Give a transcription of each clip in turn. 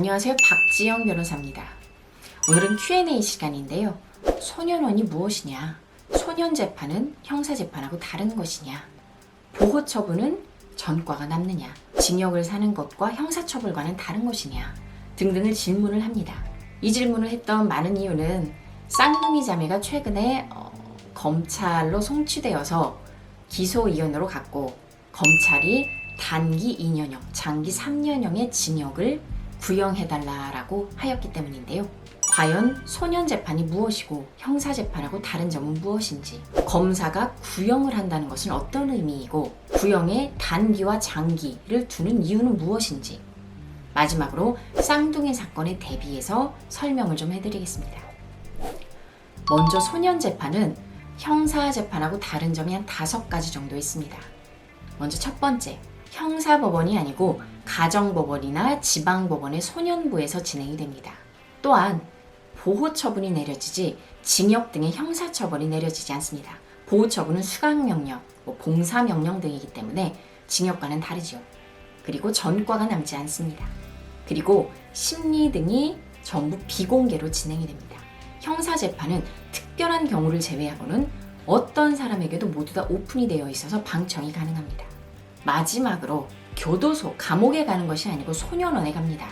안녕하세요. 박지영 변호사입니다. 오늘은 Q&A 시간인데요. 소년원이 무엇이냐? 소년재판은 형사재판하고 다른 것이냐? 보호처분은 전과가 남느냐? 징역을 사는 것과 형사처벌과는 다른 것이냐? 등등을 질문을 합니다. 이 질문을 했던 많은 이유는 쌍둥이 자매가 최근에 검찰로 송치되어서 기소의견으로 갔고 검찰이 단기 2년형, 장기 3년형의 징역을 구형해달라고 하였기 때문인데요. 과연 소년재판이 무엇이고 형사재판하고 다른 점은 무엇인지, 검사가 구형을 한다는 것은 어떤 의미이고 구형에 단기와 장기를 두는 이유는 무엇인지, 마지막으로 쌍둥이 사건에 대비해서 설명을 좀 해드리겠습니다. 먼저 소년재판은 형사재판하고 다른 점이 한 5가지 정도 있습니다. 먼저 첫 번째, 형사법원이 아니고 가정법원이나 지방법원의 소년부에서 진행이 됩니다. 또한 보호처분이 내려지지 징역 등의 형사처벌이 내려지지 않습니다. 보호처분은 수강명령, 봉사명령 등이기 때문에 징역과는 다르죠. 그리고 전과가 남지 않습니다. 그리고 심리 등이 전부 비공개로 진행이 됩니다. 형사재판은 특별한 경우를 제외하고는 어떤 사람에게도 모두 다 오픈이 되어 있어서 방청이 가능합니다. 마지막으로 교도소, 감옥에 가는 것이 아니고 소년원에 갑니다.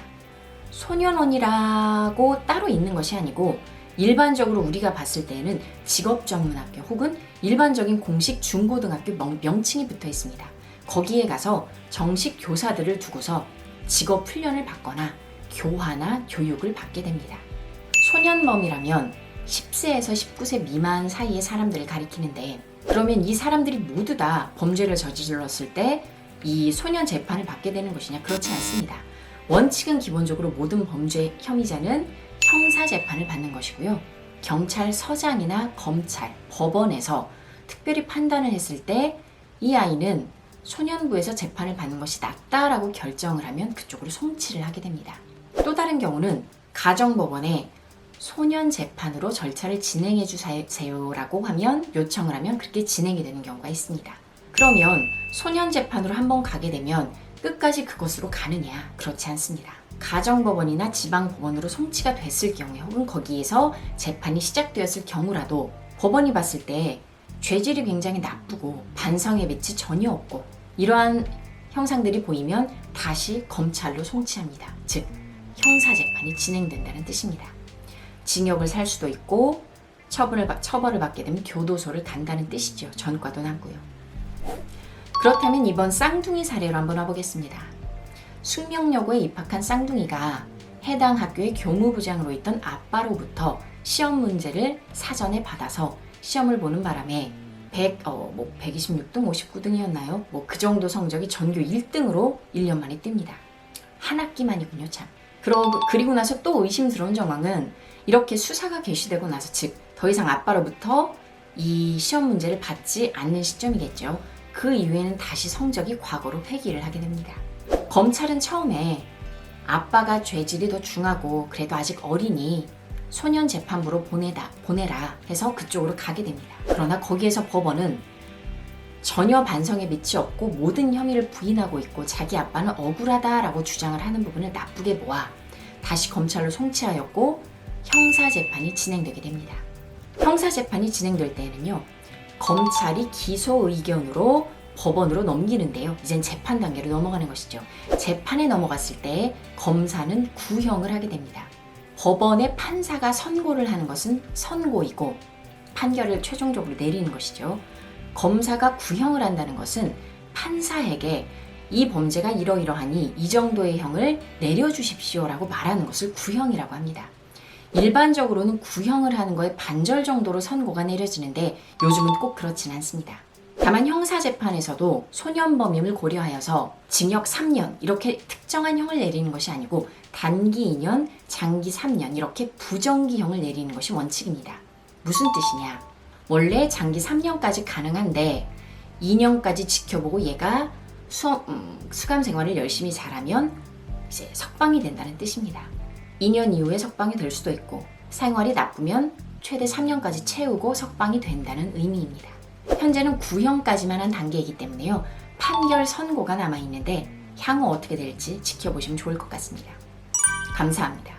소년원이라고 따로 있는 것이 아니고 일반적으로 우리가 봤을 때에는 직업전문학교 혹은 일반적인 공식 중고등학교 명칭이 붙어 있습니다. 거기에 가서 정식 교사들을 두고서 직업 훈련을 받거나 교화나 교육을 받게 됩니다. 소년범이라면 10세에서 19세 미만 사이의 사람들을 가리키는데, 그러면 이 사람들이 모두 다 범죄를 저질렀을 때 이 소년 재판을 받게 되는 것이냐? 그렇지 않습니다. 원칙은 기본적으로 모든 범죄 혐의자는 형사 재판을 받는 것이고요. 경찰서장이나 검찰, 법원에서 특별히 판단을 했을 때 이 아이는 소년부에서 재판을 받는 것이 낫다라고 결정을 하면 그쪽으로 송치를 하게 됩니다. 또 다른 경우는 가정법원에 소년 재판으로 절차를 진행해 주세요라고 하면, 요청을 하면 그렇게 진행이 되는 경우가 있습니다. 그러면 소년 재판으로 한번 가게 되면 끝까지 그것으로 가느냐? 그렇지 않습니다. 가정법원이나 지방법원으로 송치가 됐을 경우에 혹은 거기에서 재판이 시작되었을 경우라도 법원이 봤을 때 죄질이 굉장히 나쁘고 반성의 빛이 전혀 없고 이러한 형상들이 보이면 다시 검찰로 송치합니다. 즉 형사재판이 진행된다는 뜻입니다. 징역을 살 수도 있고 처벌을 받게 되면 교도소를 간다는 뜻이죠. 전과도 남고요. 그렇다면 이번 쌍둥이 사례로 한번 와보겠습니다. 숙명여고에 입학한 쌍둥이가 해당 학교의 교무부장으로 있던 아빠로부터 시험 문제를 사전에 받아서 시험을 보는 바람에 126등, 59등이었나요? 그 정도 성적이 전교 1등으로 1년 만에 뜹니다. 한 학기만이군요, 참. 그리고 나서 또 의심스러운 정황은 이렇게 수사가 개시되고 나서, 즉 더 이상 아빠로부터 이 시험 문제를 받지 않는 시점이겠죠. 그 이후에는 다시 성적이 과거로 회귀를 하게 됩니다. 검찰은 처음에 아빠가 죄질이 더 중하고 그래도 아직 어리니 소년 재판부로 보내라 해서 그쪽으로 가게 됩니다. 그러나 거기에서 법원은 전혀 반성의 빛이 없고 모든 혐의를 부인하고 있고 자기 아빠는 억울하다라고 주장을 하는 부분을 나쁘게 모아 다시 검찰로 송치하였고 형사재판이 진행되게 됩니다. 형사재판이 진행될 때에는요, 검찰이 기소 의견으로 법원으로 넘기는데요. 이젠 재판 단계로 넘어가는 것이죠. 재판에 넘어갔을 때 검사는 구형을 하게 됩니다. 법원의 판사가 선고를 하는 것은 선고이고 판결을 최종적으로 내리는 것이죠. 검사가 구형을 한다는 것은 판사에게 이 범죄가 이러이러하니 이 정도의 형을 내려주십시오라고 말하는 것을 구형이라고 합니다. 일반적으로는 구형을 하는 거에 반절 정도로 선고가 내려지는데 요즘은 꼭 그렇진 않습니다. 다만 형사재판에서도 소년범임을 고려하여서 징역 3년 이렇게 특정한 형을 내리는 것이 아니고 단기 2년, 장기 3년 이렇게 부정기형을 내리는 것이 원칙입니다. 무슨 뜻이냐? 원래 장기 3년까지 가능한데 2년까지 지켜보고 얘가 수감 생활을 열심히 잘하면 이제 석방이 된다는 뜻입니다. 2년 이후에 석방이 될 수도 있고 생활이 나쁘면 최대 3년까지 채우고 석방이 된다는 의미입니다. 현재는 구형까지만 한 단계이기 때문에요. 판결 선고가 남아있는데 향후 어떻게 될지 지켜보시면 좋을 것 같습니다. 감사합니다.